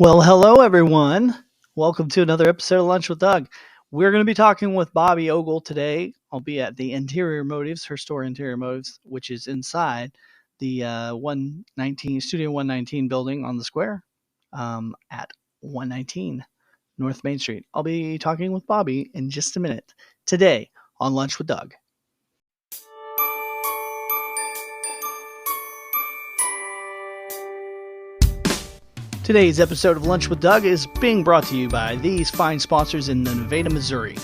Well, hello everyone. Welcome to another episode of Lunch with Doug. We're going to be talking with Bobbi Ogle today. I'll be at the Interior Motives, her store Interior Motives, which is inside the 119 Studio 119 building on the square at 119 North Main Street. I'll be talking with Bobbi in just a minute today on Lunch with Doug. Today's episode of Lunch with Doug is being brought to you by these fine sponsors in Nevada, Missouri.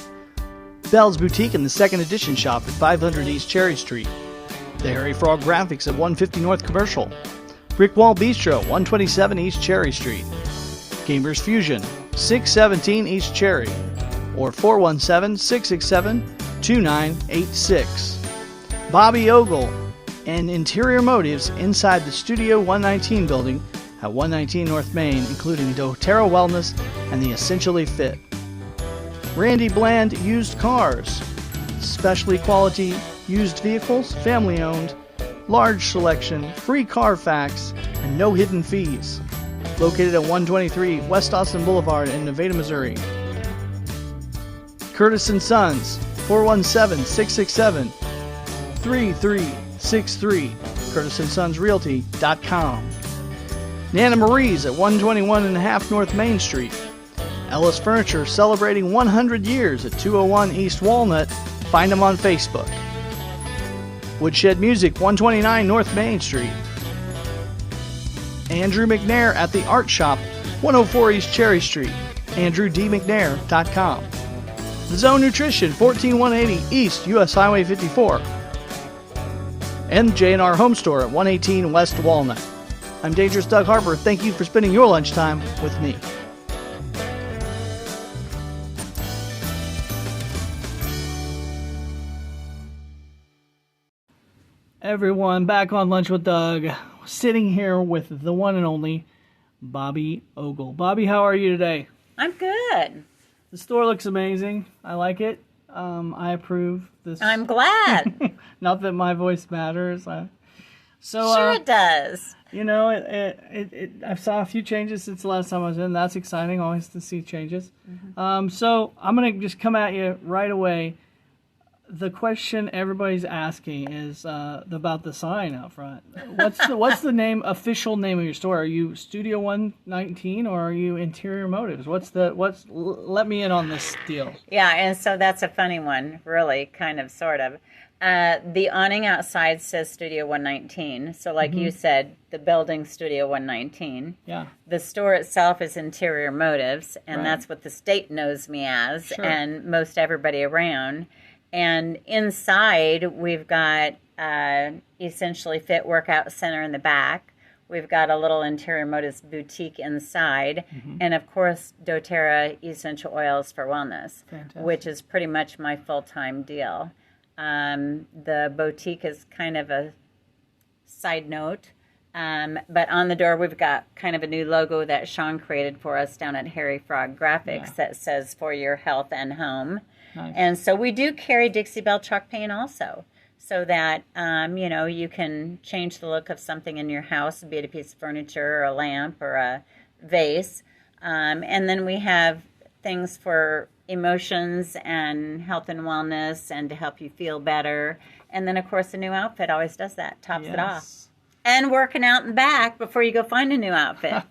Bell's Boutique and the Second Edition Shop at 500 East Cherry Street. The Harry Frog Graphics at 150 North Commercial. Brick Wall Bistro, 127 East Cherry Street. Gamers Fusion, 617 East Cherry, or 417-667-2986. Bobbi Ogle and Interior Motives inside the Studio 119 building at 119 North Main, including DoTerra Wellness and the Essentially Fit. Randy Bland Used Cars, specialty quality used vehicles, family owned, large selection, free Carfax, and no hidden fees. Located at 123 West Austin Boulevard in Nevada, Missouri. Curtis & Sons, 417-667-3363, curtisondsonsrealty.com. Nana Marie's at 121.5 North Main Street. Ellis Furniture celebrating 100 years at 201 East Walnut. Find them on Facebook. Woodshed Music, 129 North Main Street. Andrew McNair at the Art Shop, 104 East Cherry Street. AndrewDMcNair.com. The Zone Nutrition, 14180 East US Highway 54. And J&R Home Store at 118 West Walnut. I'm Dangerous Doug Harper. Thank you for spending your lunchtime with me. Everyone, back on Lunch with Doug. Sitting here with the one and only Bobbi Ogle. Bobbi, how are you today? I'm good. The store looks amazing. I like it. I approve this. I'm glad. Not that my voice matters. Sure it does. You know, I saw a few changes since the last time I was in. That's exciting, always to see changes. Mm-hmm. So I'm going to just come at you right away. The question everybody's asking is about the sign out front. What's the official name of your store? Are you Studio 119 or are you Interior Motives? Let me in on this deal. Yeah, and so that's a funny one, really, kind of, sort of. The awning outside says Studio 119. So like you said, the building Studio 119. Yeah. The store itself is Interior Motives, and that's what the state knows me as, Sure. and most everybody around. And inside, we've got Essentially Fit Workout Center in the back. We've got a little Interior Motives boutique inside. Mm-hmm. And, of course, doTERRA Essential Oils for Wellness, Fantastic. Which is pretty much my full-time deal. The boutique is kind of a side note. But on the door, we've got kind of a new logo that Sean created for us down at Harry Frog Graphics that says, "For Your Health and Home." Nice. And so we do carry Dixie Belle truck paint also, so that, you can change the look of something in your house, be it a piece of furniture or a lamp or a vase. And then we have things for emotions and health and wellness and to help you feel better. And then, of course, a new outfit always does that, tops it off. And working out in the back before you go find a new outfit.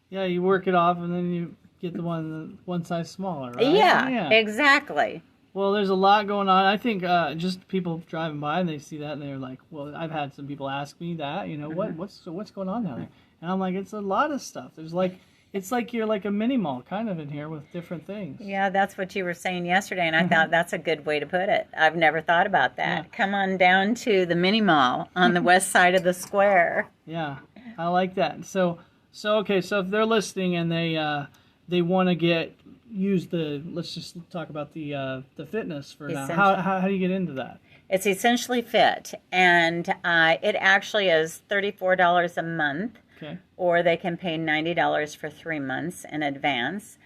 Yeah, you work it off and then you get the one size smaller, right? Yeah, exactly. Well, there's a lot going on. I think just people driving by and they see that and they're like, well, I've had some people ask me that, what's going on down there? And I'm like, it's a lot of stuff. It's like you're like a mini mall kind of in here with different things. Yeah, that's what you were saying yesterday, and I thought that's a good way to put it. I've never thought about that. Yeah. Come on down to the mini mall on the west side of the square. Yeah, I like that. So if they're listening and they want to let's just talk about the fitness for now. How do you get into that? It's Essentially Fit, and it actually is $34 a month. Okay. Or they can pay $90 for 3 months in advance.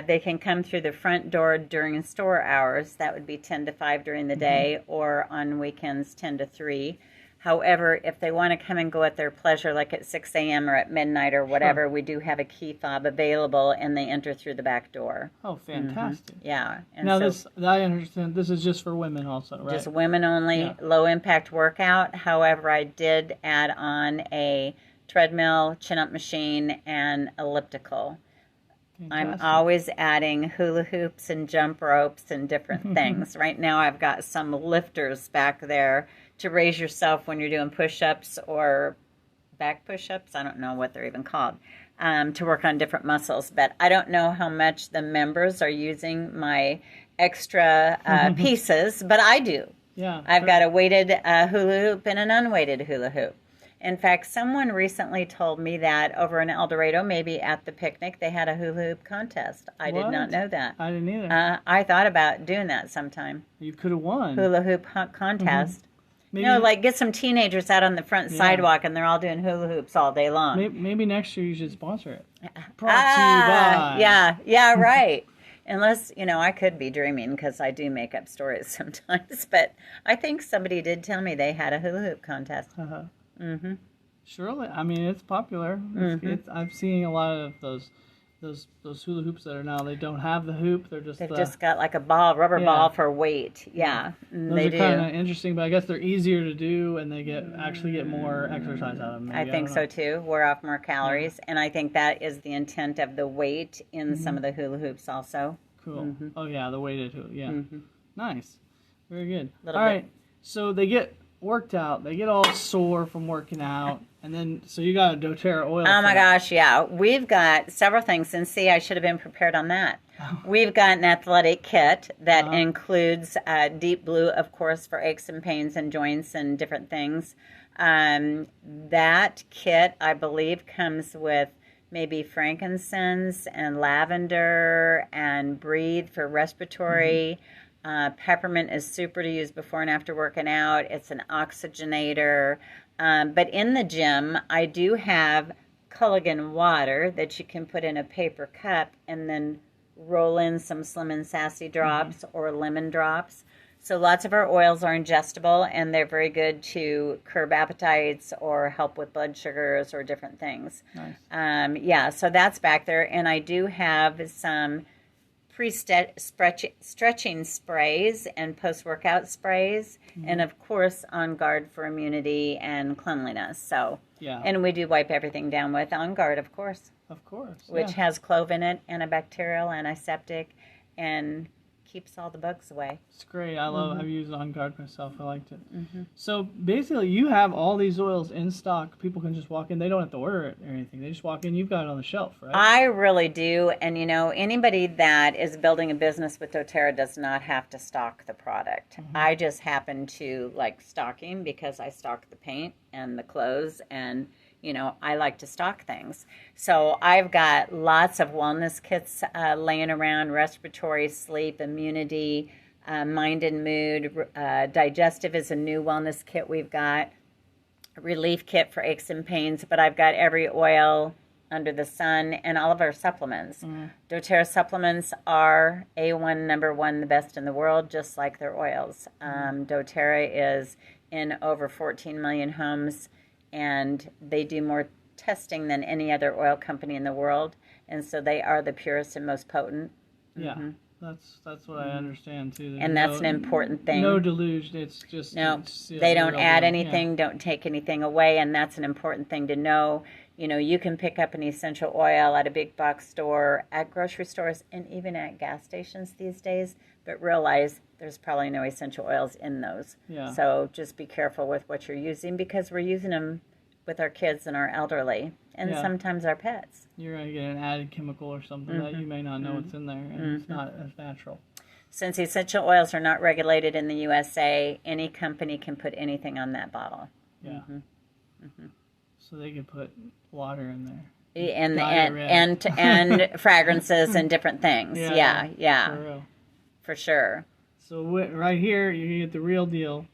They can come through the front door during store hours. That would be 10 to 5 during the day, or on weekends 10 to 3. However, if they want to come and go at their pleasure, like at 6 a.m. or at midnight or whatever, we do have a key fob available, and they enter through the back door. Oh, fantastic. Yeah. And Now, so I understand, this is just for women also, right? just women only, low-impact workout. However, I did add on a treadmill, chin-up machine, and elliptical. Fantastic. I'm always adding hula hoops and jump ropes and different things. Right now I've got some lifters back there to raise yourself when you're doing push-ups or back push-ups. I don't know what they're even called, to work on different muscles. But I don't know how much the members are using my extra pieces, but I do. Yeah. I've got a weighted hula hoop and an unweighted hula hoop. In fact, someone recently told me that over in El Dorado, maybe at the picnic, they had a hula hoop contest. I did not know that. I didn't either. I thought about doing that sometime. You could have won. Hula hoop contest. Maybe, You know, like get some teenagers out on the front sidewalk and they're all doing hula hoops all day long. Maybe next year you should sponsor it. Brought to you by. Yeah, right. Unless, I could be dreaming because I do make up stories sometimes. But I think somebody did tell me they had a hula hoop contest. Surely, I mean, it's popular. I've seen a lot of those hula hoops that are now, they don't have the hoop. They've just got like a rubber ball for weight. Yeah, those are kind of interesting, but I guess they're easier to do, and they actually get more exercise out of them. I think so too. Wear off more calories, and I think that is the intent of the weight in some of the hula hoops also. Cool. Oh yeah, the weighted hula. Yeah, nice, very good. All Bit. right, so they get worked out, they get all sore from working out, and then so you got a doTerra oil. Oh my gosh, yeah, we've got several things, and see, I should have been prepared on that. We've got an athletic kit that includes Deep Blue, of course, for aches and pains and joints and different things. That kit, I believe, comes with maybe frankincense and lavender and breathe for respiratory. Peppermint is super to use before and after working out. It's an oxygenator. But in the gym, I do have Culligan water that you can put in a paper cup and then roll in some Slim and Sassy drops or lemon drops. So lots of our oils are ingestible, and they're very good to curb appetites or help with blood sugars or different things. Nice. So that's back there. And I do have some stretching sprays and post-workout sprays, and of course On Guard for immunity and cleanliness. So, and we do wipe everything down with On Guard, of course, which has clove in it, antibacterial, antiseptic, and keeps all the bugs away. It's great. I've used On Guard myself. I liked it. So basically, you have all these oils in stock. People can just walk in. They don't have to order it or anything. They just walk in. You've got it on the shelf, right? I really do. And, anybody that is building a business with doTerra does not have to stock the product. I just happen to like stocking because I stock the paint and the clothes, and I like to stock things. So I've got lots of wellness kits laying around: respiratory, sleep, immunity, mind and mood. Digestive is a new wellness kit we've got. Relief kit for aches and pains. But I've got every oil under the sun and all of our supplements. doTerra supplements are A1, number one, the best in the world, just like their oils. doTerra is in over 14 million homes, and they do more testing than any other oil company in the world, and so they are the purest and most potent. That's what I understand too. And that's an important thing. No deluge. It's just they don't add anything, don't take anything away, and that's an important thing to know. You can pick up an essential oil at a big box store, at grocery stores, and even at gas stations these days, but realize there's probably no essential oils in those. So just be careful with what you're using, because we're using them with our kids and our elderly, and sometimes our pets. You're going to get an added chemical or something that you may not know what's in there, and it's not as natural. Since essential oils are not regulated in the USA, any company can put anything on that bottle. So they could put water in there. And fragrances and different things. For sure. So right here, you can get the real deal,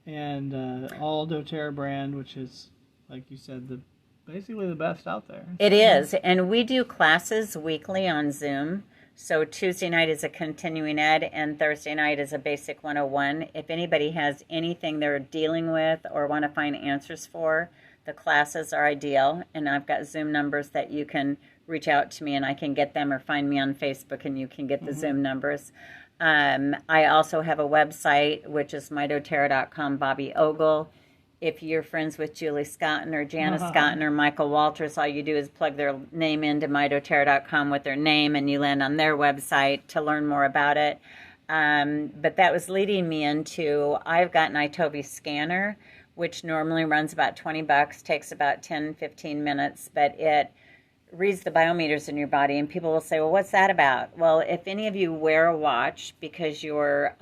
and all doTerra brand, which is, like you said, basically the best out there. It is, and we do classes weekly on Zoom. So Tuesday night is a continuing ed, and Thursday night is a basic 101. If anybody has anything they're dealing with or want to find answers for, the classes are ideal. And I've got Zoom numbers that you can reach out to me and I can get them, or find me on Facebook and you can get the Zoom numbers. I also have a website, which is mydoterra.com, Bobbi Ogle. If you're friends with Julie Scotton or Janice Scotton or Michael Walters, all you do is plug their name into mydoterra.com with their name, and you land on their website to learn more about it. But that was leading me into, I've got an iTovi scanner, which normally runs about $20, takes about 10-15 minutes, but it reads the biometers in your body. And people will say, well, what's that about? Well, if any of you wear a watch because you're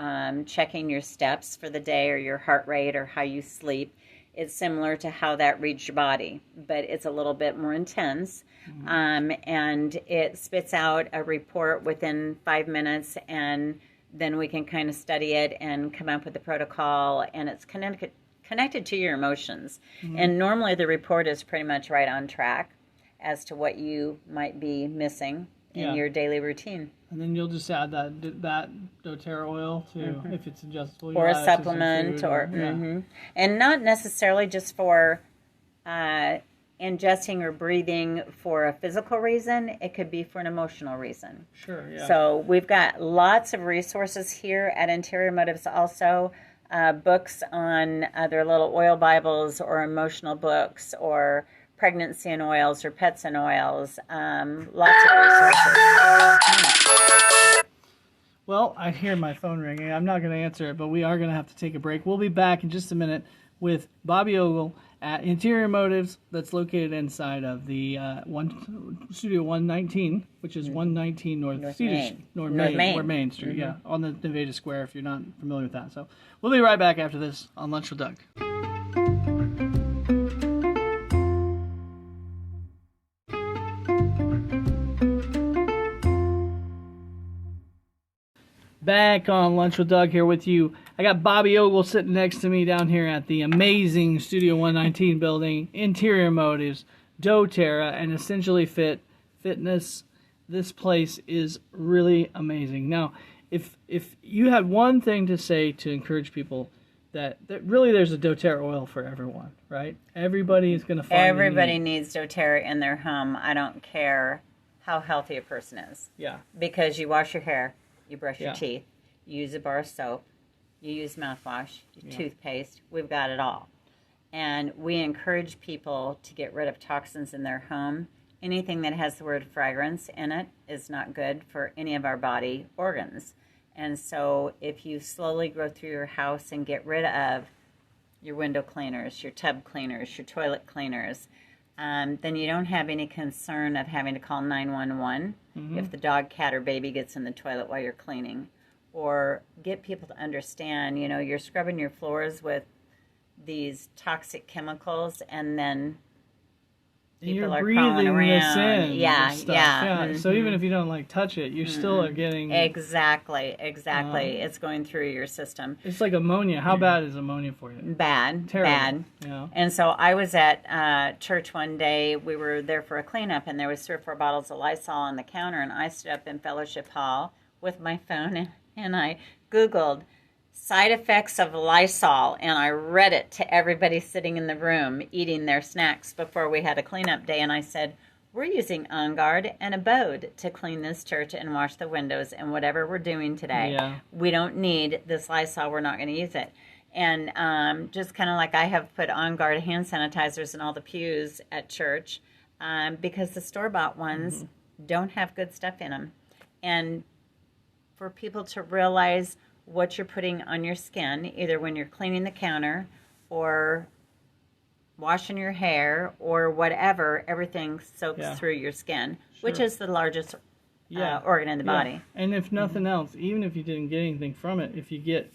checking your steps for the day or your heart rate or how you sleep, it's similar to how that reads your body, but it's a little bit more intense. And it spits out a report within 5 minutes, and then we can kind of study it and come up with a protocol, and it's connected to your emotions. And normally the report is pretty much right on track as to what you might be missing in your daily routine. And then you'll just add that doTerra oil to, if it's adjustable. Or a supplement, and not necessarily just for ingesting or breathing for a physical reason. It could be for an emotional reason. Sure, yeah. So we've got lots of resources here at Interior Motives also. Books on their little oil Bibles or emotional books, or pregnancy in oils or pets in oils. Lots of resources. Well, I hear my phone ringing. I'm not going to answer it, but we are going to have to take a break. We'll be back in just a minute with Bobbi Ogle at Interior Motives, that's located inside of the Studio 119, which is 119 North Main Street, on the Nevada Square, if you're not familiar with that. So we'll be right back after this on Lunch with Doug. Back on Lunch with Doug here with you. I got Bobbi Ogle sitting next to me down here at the amazing Studio 119 building, Interior Motives, doTerra, and Essentially Fitness. This place is really amazing. Now, if you had one thing to say to encourage people, that really there's a doTerra oil for everyone, right? Everybody is going to find Everybody needs doTerra in their home. I don't care how healthy a person is. Yeah. Because you wash your hair, you brush your teeth, you use a bar of soap, you use mouthwash, toothpaste. We've got it all. And we encourage people to get rid of toxins in their home. Anything that has the word fragrance in it is not good for any of our body organs. And so if you slowly go through your house and get rid of your window cleaners, your tub cleaners, your toilet cleaners, then you don't have any concern of having to call 911 if the dog, cat, or baby gets in the toilet while you're cleaning. Or get people to understand, you're scrubbing your floors with these toxic chemicals, and then people are crawling around. Yeah. So even if you don't touch it, you still are getting exactly. It's going through your system. It's like ammonia. How bad is ammonia for you? Bad. Terrible. Yeah. And so I was at church one day. We were there for a cleanup, and there was 3 or 4 bottles of Lysol on the counter. And I stood up in fellowship hall with my phone, and I Googled side effects of Lysol, and I read it to everybody sitting in the room eating their snacks before we had a cleanup day. And I said, we're using On Guard and Abode to clean this church and wash the windows and whatever we're doing today. Yeah. We don't need this Lysol. We're not going to use it. And just kind of like I have put On Guard hand sanitizers in all the pews at church because the store-bought ones don't have good stuff in them. And for people to realize what you're putting on your skin, either when you're cleaning the counter or washing your hair or whatever, everything soaks through your skin, which is the largest organ in the body. And if nothing else, even if you didn't get anything from it, if you get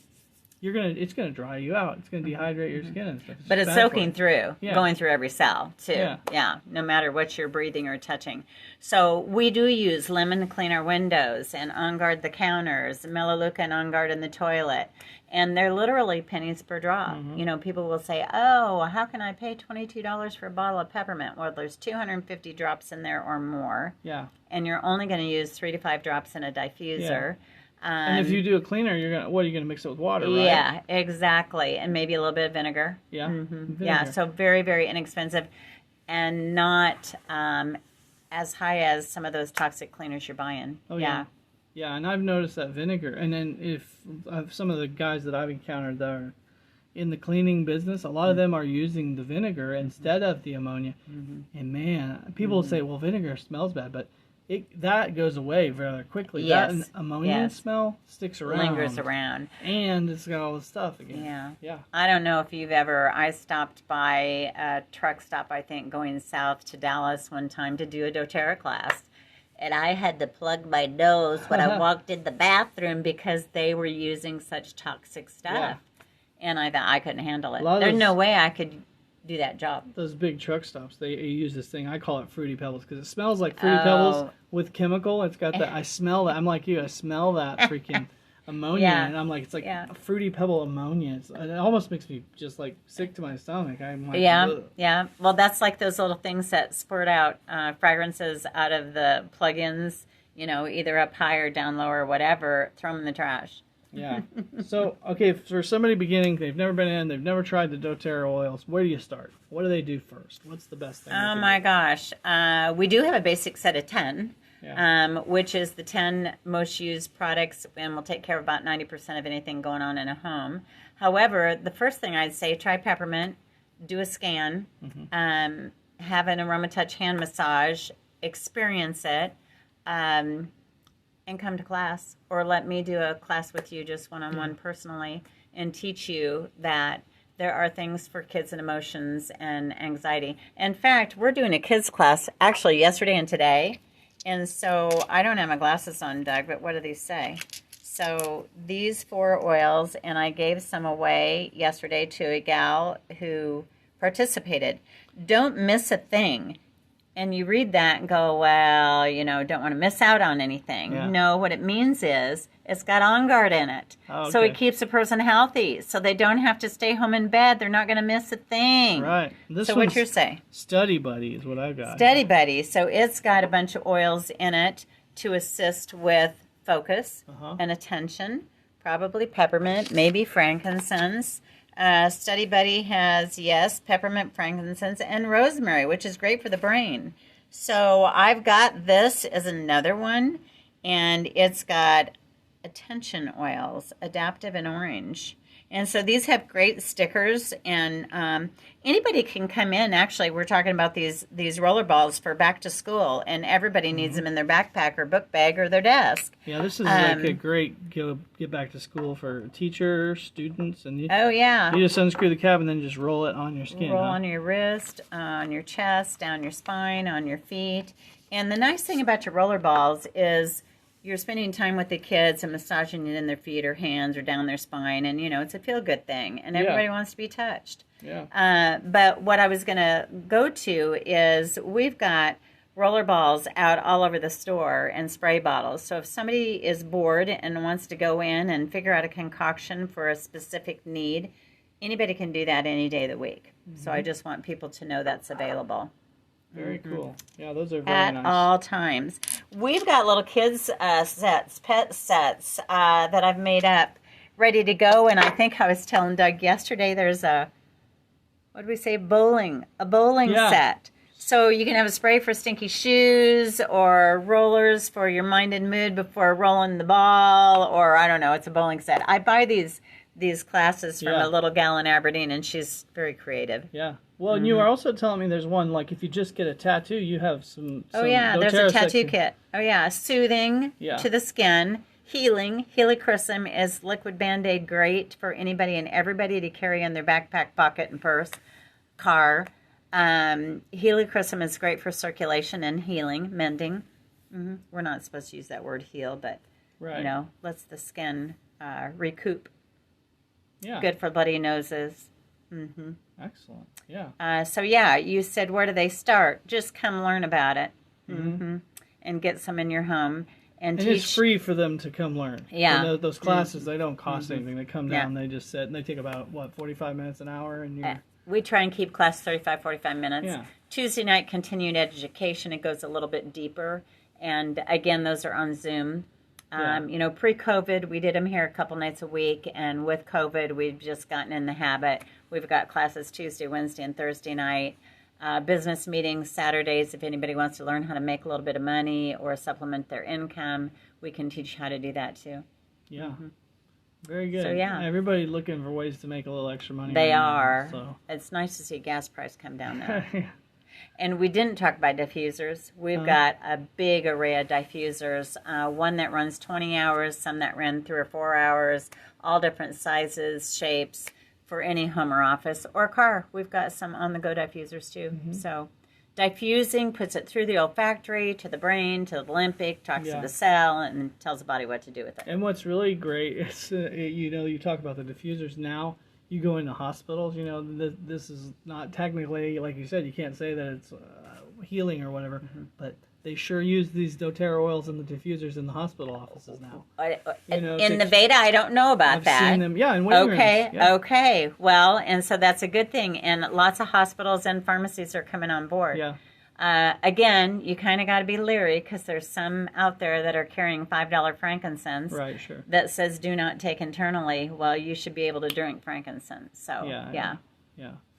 it's gonna dry you out. It's gonna dehydrate your skin and stuff. But it's bad for soaking you. through, Yeah. going through every cell, too. Yeah. No matter what you're breathing or touching. So we do use lemon to clean our windows and On Guard the counters, Melaleuca and On Guard in the toilet. And they're literally pennies per drop. You know, people will say, oh, how can I pay $22 for a bottle of peppermint? Well, there's 250 drops in there or more. Yeah. And you're only going to use 3 to 5 drops in a diffuser. And if you do a cleaner, are you gonna mix it with water, right? Yeah, exactly. And maybe a little bit of vinegar. Yeah. Yeah, so very, very inexpensive and not as high as some of those toxic cleaners you're buying. Oh, yeah. Yeah, and I've noticed that vinegar. And then if some of the guys that I've encountered that are in the cleaning business, a lot of them are using the vinegar instead of the ammonia. And man, people say, well, vinegar smells bad, but that goes away very quickly. Yes. That ammonia smell sticks around. Lingers around. And it's got all the stuff again. Yeah. I don't know if you've I stopped by a truck stop, I think, going south to Dallas one time to do a doTERRA class. And I had to plug my nose when I walked in the bathroom because they were using such toxic stuff. Yeah. And I thought I couldn't handle it. There's no way I could do that job. Those big truck stops, they use this thing. I call it Fruity Pebbles because it smells like Fruity Pebbles with chemical. It's got that. I smell that. I'm like you. I smell that freaking ammonia, and I'm like, it's like a Fruity Pebble ammonia. It almost makes me just like sick to my stomach. I'm like, ugh. Yeah. Well, that's like those little things that spurt out fragrances out of the plugins. You know, either up high or down low or whatever. Throw them in the trash. Yeah. So, okay, for somebody beginning, they've never been in, they've never tried the doTERRA oils, where do you start? What do they do first? What's the best thing? Oh, my gosh. We do have a basic set of 10, which is the 10 most used products, and will take care of about 90% of anything going on in a home. However, the first thing I'd say, try peppermint, do a scan, have an AromaTouch hand massage, experience it, and come to class, or let me do a class with you just one-on-one personally and teach you that there are things for kids and emotions and anxiety. In fact, we're doing a kids class actually yesterday and today, and so I don't have my glasses on, Doug, but what do these say? So these 4 oils, and I gave some away yesterday to a gal who participated. Don't miss a thing. And you read that and go, well, you know, don't want to miss out on anything. Yeah. No, what it means is it's got On Guard in it. Oh, okay. So it keeps a person healthy. So they don't have to stay home in bed. They're not going to miss a thing. Right. So what's your say? Studi Buddy is what I've got. Studi Buddy. So it's got a bunch of oils in it to assist with focus and attention. Probably peppermint, maybe frankincense. Studi Buddy has, peppermint, frankincense, and rosemary, which is great for the brain. So I've got this as another one, and it's got attention oils, adaptive and orange. And so these have great stickers, and anybody can come in. Actually, we're talking about these roller balls for back to school, and everybody needs them in their backpack or book bag or their desk. Yeah, this is like a great get back to school for teachers, students, and you just unscrew the cap and then just roll it on your skin. Roll on your wrist, on your chest, down your spine, on your feet. And the nice thing about your roller balls is you're spending time with the kids and massaging it in their feet or hands or down their spine, and you know it's a feel-good thing, and everybody wants to be touched. Yeah. But what I was going to go to is we've got roller balls out all over the store and spray bottles. So if somebody is bored and wants to go in and figure out a concoction for a specific need, anybody can do that any day of the week. So I just want people to know that's available. Very cool. Yeah, those are very At nice. all times. We've got little kids sets, pet sets that I've made up ready to go. And I think I was telling Doug yesterday there's a bowling set. So you can have a spray for stinky shoes or rollers for your mind and mood before rolling the ball, or I don't know, it's a bowling set. I buy these classes from a little gal in Aberdeen, and she's very creative. Yeah. Well, and you were also telling me there's one, like if you just get a tattoo, you have some there's a doTERRA tattoo section. kit. Soothing to the skin. Healing. Helichrysum is liquid Band-Aid, great for anybody and everybody to carry in their backpack, pocket, and purse, car. Helichrysum is great for circulation and healing, mending. We're not supposed to use that word heal, but, lets the skin recoup. Yeah. Good for bloody noses. Excellent. Yeah. So you said, where do they start? Just come learn about it, and get some in your home and teach. It's free for them to come learn. Yeah. And those classes, they don't cost anything. They come down, they just sit, and they take about 45 minutes, an hour, and you're. We try and keep class 45 minutes. Yeah. Tuesday night, continued education. It goes a little bit deeper. And again, those are on Zoom. Pre-COVID, we did them here a couple nights a week. And with COVID, we've just gotten in the habit. We've got classes Tuesday, Wednesday, and Thursday night. Business meetings Saturdays. If anybody wants to learn how to make a little bit of money or supplement their income, we can teach how to do that too. Yeah. Very good. So, everybody looking for ways to make a little extra money. They are. So. It's nice to see gas price come down there. And we didn't talk about diffusers. We've got a big array of diffusers. One that runs 20 hours, some that run 3 or 4 hours, all different sizes, shapes for any home or office or car. We've got some on-the-go diffusers too. So diffusing puts it through the olfactory to the brain to the limbic, talks to the cell, and tells the body what to do with it. And what's really great is, you talk about the diffusers now. You go into hospitals, this is not technically, like you said, you can't say that it's healing or whatever, but they sure use these doTERRA oils and the diffusers in the hospital offices now. In Nevada, I don't know about that. I've seen them, in waiting rooms. Yeah. Okay. Well, and so that's a good thing. And lots of hospitals and pharmacies are coming on board. Yeah. Again, you kind of got to be leery because there's some out there that are carrying $5 frankincense that says do not take internally. Well, you should be able to drink frankincense. So, yeah,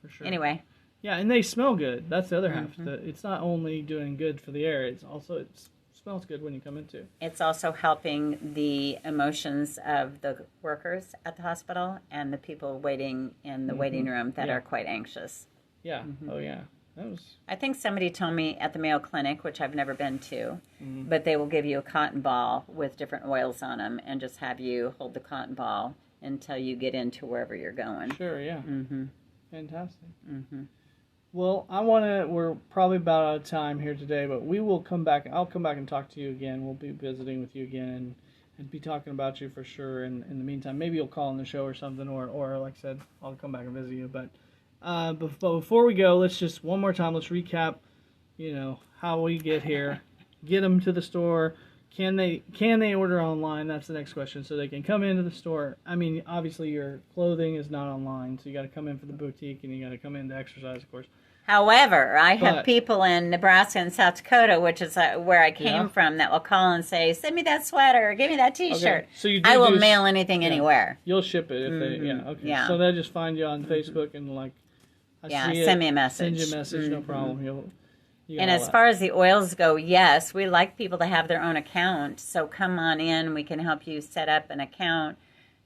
for sure. Anyway. Yeah, and they smell good. That's the other half. It's not only doing good for the air, it smells good when you come into. It's also helping the emotions of the workers at the hospital and the people waiting in the waiting room that are quite anxious. Yeah. Oh, yeah. I think somebody told me at the Mayo Clinic, which I've never been to, but they will give you a cotton ball with different oils on them and just have you hold the cotton ball until you get into wherever you're going. Sure, yeah. Fantastic. Well, we're probably about out of time here today, but we will come back. I'll come back and talk to you again. We'll be visiting with you again and be talking about you for sure. And in the meantime, maybe you'll call on the show or something, or like I said, I'll come back and visit you. But before we go, let's just one more time. Let's recap. How we get here, get them to the store. Can they order online? That's the next question. So they can come into the store. I mean, obviously your clothing is not online, so you got to come in for the boutique and you got to come in to exercise, of course. However, I have people in Nebraska and South Dakota, which is where I came from, that will call and say, "Send me that sweater, or give me that T-shirt." Okay. So I will mail anything anywhere. You'll ship it if they. Yeah. Okay. Yeah. So they just find you on Facebook and send me a message. Send you a message, no problem. And as far as the oils go, yes, we like people to have their own account. So come on in. We can help you set up an account.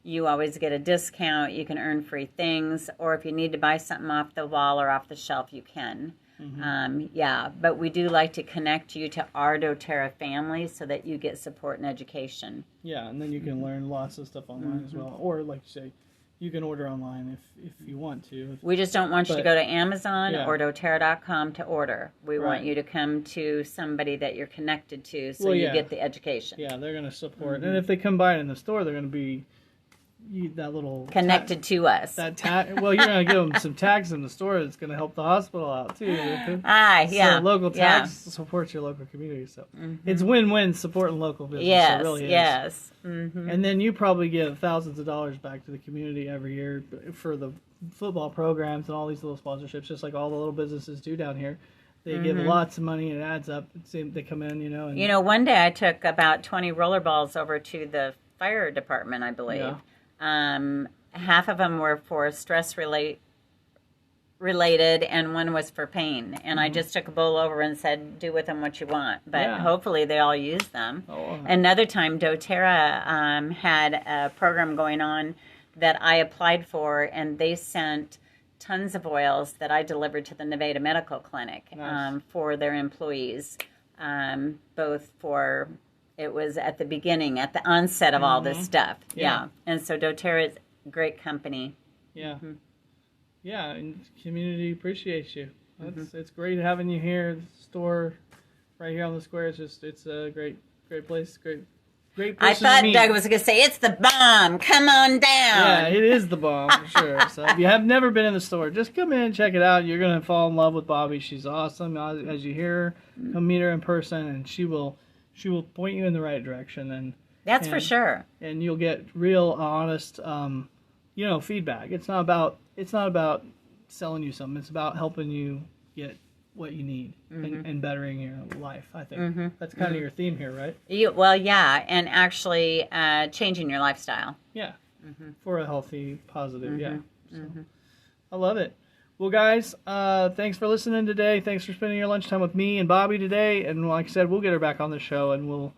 You always get a discount. You can earn free things. Or if you need to buy something off the wall or off the shelf, you can. But we do like to connect you to our doTERRA family so that you get support and education. Yeah, and then you can learn lots of stuff online as well. Or like you say, you can order online if you want to. We just don't want you to go to Amazon or doTerra.com to order. We want you to come to somebody that you're connected to so you get the education. Yeah, they're going to support. And if they come by it in the store, they're going to be that little... Connected to us. You're going to give them some tags in the store that's going to help the hospital out, too. So local tags supports your local community. So it's win-win supporting local business. Yes, it really is. Yes. And then you probably give thousands of dollars back to the community every year for the football programs and all these little sponsorships, just like all the little businesses do down here. They give lots of money and it adds up. They come in, And, one day I took about 20 rollerballs over to the fire department, I believe. Yeah. Half of them were for stress related and one was for pain. And I just took a bowl over and said, do with them what you want. But hopefully they all use them. Another time, doTERRA had a program going on that I applied for, and they sent tons of oils that I delivered to the Nevada Medical Clinic for their employees, both for... It was at the beginning, at the onset of all this stuff. Yeah. And so doTERRA is a great company. Yeah. Yeah, and community appreciates you. It's great having you here. The store right here on the square, it's a great place, great Great I person to thought meet. Doug was going to say, it's the bomb. Come on Yeah, down. it is the bomb for sure. So if you have never been in the store, just come in and check it out. You're going to fall in love with Bobbi. She's awesome. As you hear her, come meet her in person, and she will point you in the right direction. That's for sure. And you'll get real honest, feedback. It's not about selling you something. It's about helping you get what you need and bettering your life. I think that's kind of your theme here, right? Yeah, and actually changing your lifestyle. Yeah, for a healthy, positive. Yeah, so, I love it. Well, guys, thanks for listening today. Thanks for spending your lunchtime with me and Bobbi today. And like I said, we'll get her back on the show, and we'll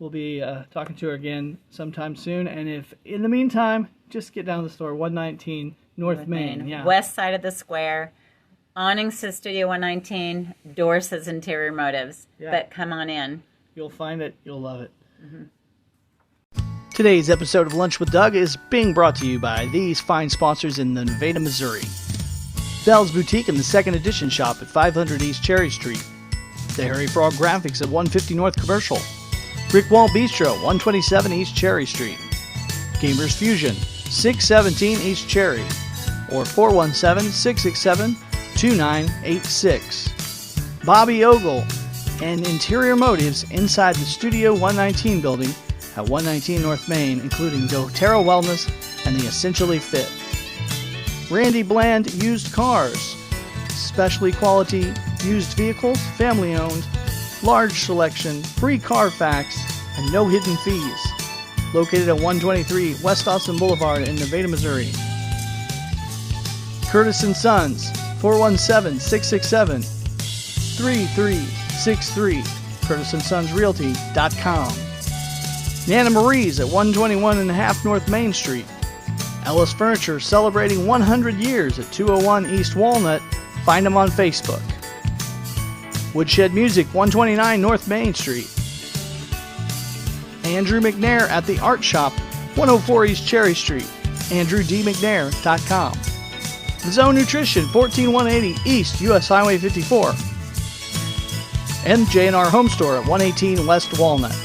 be talking to her again sometime soon. And if in the meantime, just get down to the store, 119 North Main. Yeah, west side of the square. Awning says Studio 119. Door says Interior Motives. Yeah. But come on in. You'll find it. You'll love it. Today's episode of Lunch with Doug is being brought to you by these fine sponsors in the Nevada, Missouri. Bell's Boutique in the Second Edition shop at 500 East Cherry Street. The Harry Frog Graphics at 150 North Commercial. Brick Wall Bistro, 127 East Cherry Street. Gamers Fusion, 617 East Cherry. Or 417-667-2986. Bobbi Ogle and Interior Motives inside the Studio 119 building at 119 North Main, including DoTerra Wellness and the Essentially Fit. Randy Bland Used Cars, specialty quality used vehicles, family owned, large selection, free Carfax, and no hidden fees. Located at 123 West Austin Boulevard in Nevada, Missouri. Curtis & Sons, 417-667-3363, curtisandsonsrealty.com. Nana Marie's at 121 1/2 North Main Street. Ellis Furniture celebrating 100 years at 201 East Walnut. Find them on Facebook. Woodshed Music, 129 North Main Street. Andrew McNair at the Art Shop, 104 East Cherry Street. AndrewDMcNair.com. Zone Nutrition, 14180 East US Highway 54. And J&R Home Store at 118 West Walnut.